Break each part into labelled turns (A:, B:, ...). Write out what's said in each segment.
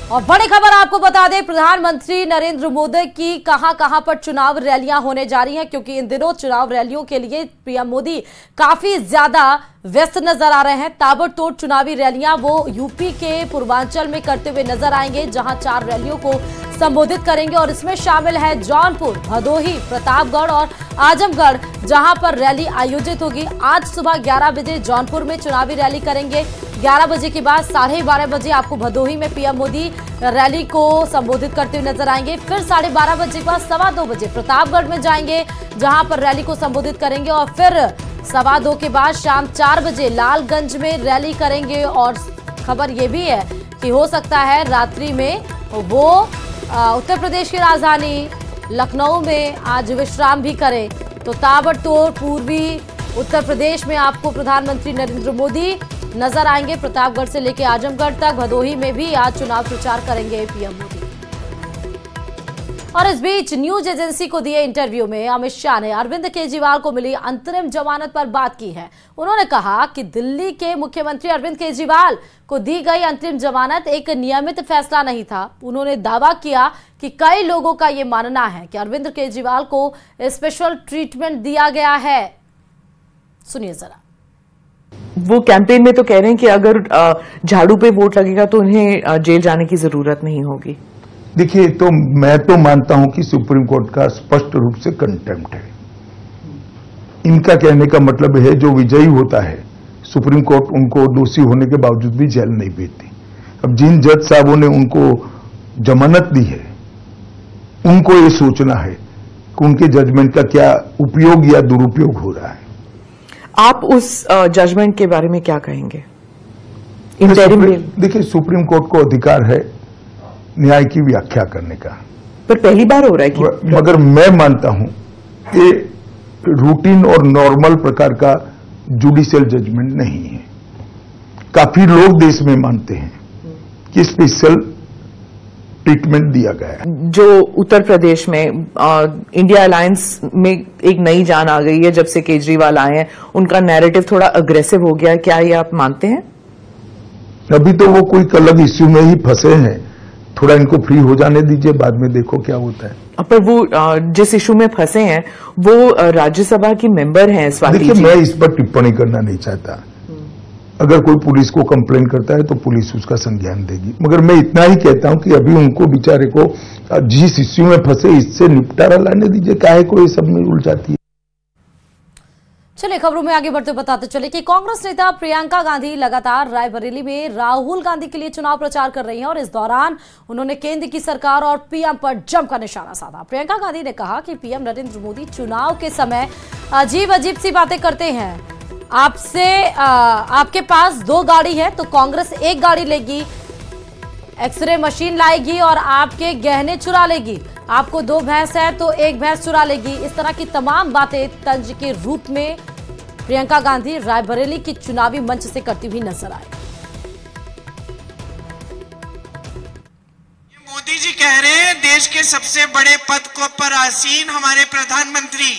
A: और बड़ी खबर आपको बता दें, प्रधानमंत्री नरेंद्र मोदी की कहां पर चुनाव रैलियां होने जा रही हैं, क्योंकि इन दिनों चुनाव रैलियों के लिए पीएम मोदी काफी ज्यादा व्यस्त नजर आ रहे हैं। ताबड़तोड़ चुनावी रैलियां वो यूपी के पूर्वांचल में करते हुए नजर आएंगे, जहां 4 रैलियों को संबोधित करेंगे और इसमें शामिल है जौनपुर, भदोही, प्रतापगढ़ और आजमगढ़, जहां पर रैली आयोजित होगी। आज सुबह 11 बजे जौनपुर में चुनावी रैली करेंगे। 11 बजे के बाद 12:30 बजे आपको भदोही में पीएम मोदी रैली को संबोधित करते हुए नजर आएंगे। फिर 12:30 बजे के बाद 2:15 बजे प्रतापगढ़ में जाएंगे, जहां पर रैली को संबोधित करेंगे और फिर 2:15 के बाद शाम 4 बजे लालगंज में रैली करेंगे। और खबर यह भी है कि हो सकता है रात्रि में वो उत्तर प्रदेश की राजधानी लखनऊ में आज विश्राम भी करें। तो ताबड़तोड़ पूर्वी उत्तर प्रदेश में आपको प्रधानमंत्री नरेंद्र मोदी नजर आएंगे। प्रतापगढ़ से लेकर आजमगढ़ तक, भदोही में भी आज चुनाव प्रचार करेंगे पीएम मोदी। और इस बीच न्यूज एजेंसी को दिए इंटरव्यू में अमित शाह ने अरविंद केजरीवाल को मिली अंतरिम जमानत पर बात की है। उन्होंने कहा कि दिल्ली के मुख्यमंत्री अरविंद केजरीवाल को दी गई अंतरिम जमानत एक नियमित फैसला नहीं था। उन्होंने दावा किया कि कई लोगों का ये मानना है कि अरविंद केजरीवाल को स्पेशल ट्रीटमेंट दिया गया है। सुनिए जरा।
B: वो कैंपेन में तो कह रहे हैं कि अगर झाड़ू पे वोट लगेगा तो उन्हें जेल जाने की जरूरत नहीं होगी।
C: देखिए, तो मैं तो मानता हूं कि सुप्रीम कोर्ट का स्पष्ट रूप से कंटेम्प्ट है। इनका कहने का मतलब है जो विजयी होता है सुप्रीम कोर्ट उनको दोषी होने के बावजूद भी जेल नहीं भेजती। अब जिन जज साहबों ने उनको जमानत दी है उनको ये सोचना है कि उनके जजमेंट का क्या उपयोग या दुरुपयोग हो रहा है।
B: आप उस जजमेंट के बारे में क्या कहेंगे?
C: देखिए, सुप्रीम कोर्ट को अधिकार है न्याय की व्याख्या करने का,
B: पर पहली बार हो रहा है कि
C: मगर मैं मानता हूं ये रूटीन और नॉर्मल प्रकार का जुडिशियल जजमेंट नहीं है। काफी लोग देश में मानते हैं कि स्पेशल ट्रीटमेंट दिया गया है।
B: जो उत्तर प्रदेश में इंडिया अलायंस में एक नई जान आ गई है जब से केजरीवाल आए हैं, उनका नैरेटिव थोड़ा अग्रेसिव हो गया है, क्या ये आप मानते हैं?
C: अभी तो वो कोई अलग इश्यू में ही फंसे हैं, थोड़ा इनको फ्री हो जाने दीजिए, बाद में देखो क्या होता है।
B: पर वो जिस इशू में फंसे हैं वो राज्यसभा की मेंबर हैं स्वाति जी।
C: देखिए, मैं इस पर टिप्पणी करना नहीं चाहता। अगर कोई पुलिस को कंप्लेन करता है तो पुलिस उसका संज्ञान देगी, मगर मैं इतना ही कहता हूं कि अभी उनको बेचारे को जिस इश्यू में फंसे इससे निपटारा लाने दीजिए, काहे को ये सब में उलझाती है।
A: चलिए खबरों में आगे बढ़ते बताते चले कि कांग्रेस नेता प्रियंका गांधी लगातार रायबरेली में राहुल गांधी के लिए चुनाव प्रचार कर रही हैं और इस दौरान उन्होंने केंद्र की सरकार और पीएम पर जमकर निशाना साधा। प्रियंका गांधी ने कहा कि पीएम नरेंद्र मोदी चुनाव के समय अजीब सी बातें करते हैं। आपके पास 2 गाड़ी है तो कांग्रेस 1 गाड़ी लेगी, एक्सरे मशीन लाएगी और आपके गहने चुरा लेगी। आपको 2 भैंस है तो 1 भैंस चुरा लेगी। इस तरह की तमाम बातें तंज के रूप में प्रियंका गांधी रायबरेली की चुनावी मंच से करती हुई नजर आई।
D: मोदी जी कह रहे हैं देश के सबसे बड़े पद को पर आसीन हमारे प्रधानमंत्री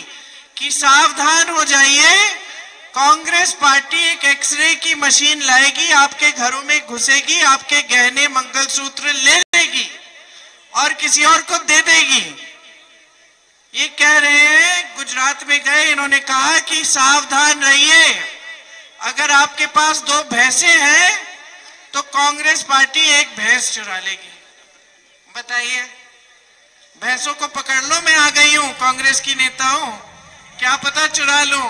D: कि सावधान हो जाइए, कांग्रेस पार्टी एक एक्सरे की मशीन लाएगी, आपके घरों में घुसेगी, आपके गहने मंगलसूत्र ले लेगी और किसी और को दे देगी। ये कह रहे हैं, गुजरात में गए, इन्होंने कहा कि सावधान रहिए, अगर आपके पास 2 भैंसे हैं तो कांग्रेस पार्टी 1 भैंस चुरा लेगी। बताइए, भैंसों को पकड़ लो, मैं आ गई हूं, कांग्रेस की नेता हूं, क्या पता चुरा लूं।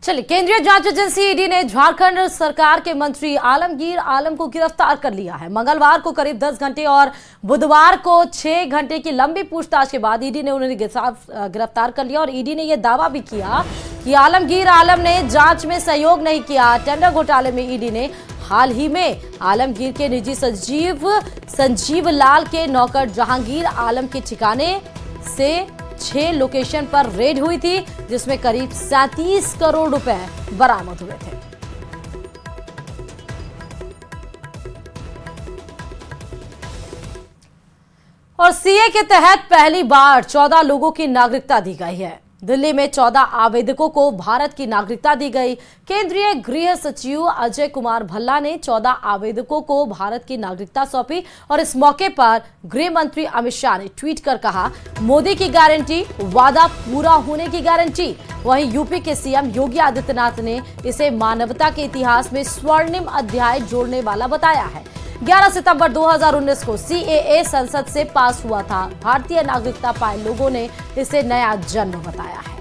A: चलिए, केंद्रीय जांच एजेंसी ईडी ने झारखंड सरकार के मंत्री आलमगीर आलम को गिरफ्तार कर लिया है। मंगलवार को करीब 10 घंटे और बुधवार को 6 घंटे की लंबी पूछताछ के बाद ईडी ने उन्हें गिरफ्तार कर लिया और ईडी ने यह दावा भी किया कि आलमगीर आलम ने जांच में सहयोग नहीं किया। टेंडर घोटाले में ईडी ने हाल ही में आलमगीर के निजी सचिव संजीव लाल के नौकर जहांगीर आलम के ठिकाने से 6 लोकेशन पर रेड हुई थी, जिसमें करीब 37 करोड़ रुपए बरामद हुए थे। और सीए के तहत पहली बार 14 लोगों की नागरिकता दी गई है। दिल्ली में 14 आवेदकों को भारत की नागरिकता दी गई। केंद्रीय गृह सचिव अजय कुमार भल्ला ने 14 आवेदकों को भारत की नागरिकता सौंपी और इस मौके पर गृह मंत्री अमित शाह ने ट्वीट कर कहा, मोदी की गारंटी, वादा पूरा होने की गारंटी। वहीं यूपी के सीएम योगी आदित्यनाथ ने इसे मानवता के इतिहास में स्वर्णिम अध्याय जोड़ने वाला बताया है। 11 सितंबर 2019 को CAA संसद से पास हुआ था। भारतीय नागरिकता पाए लोगों ने इसे नया जन्म बताया है।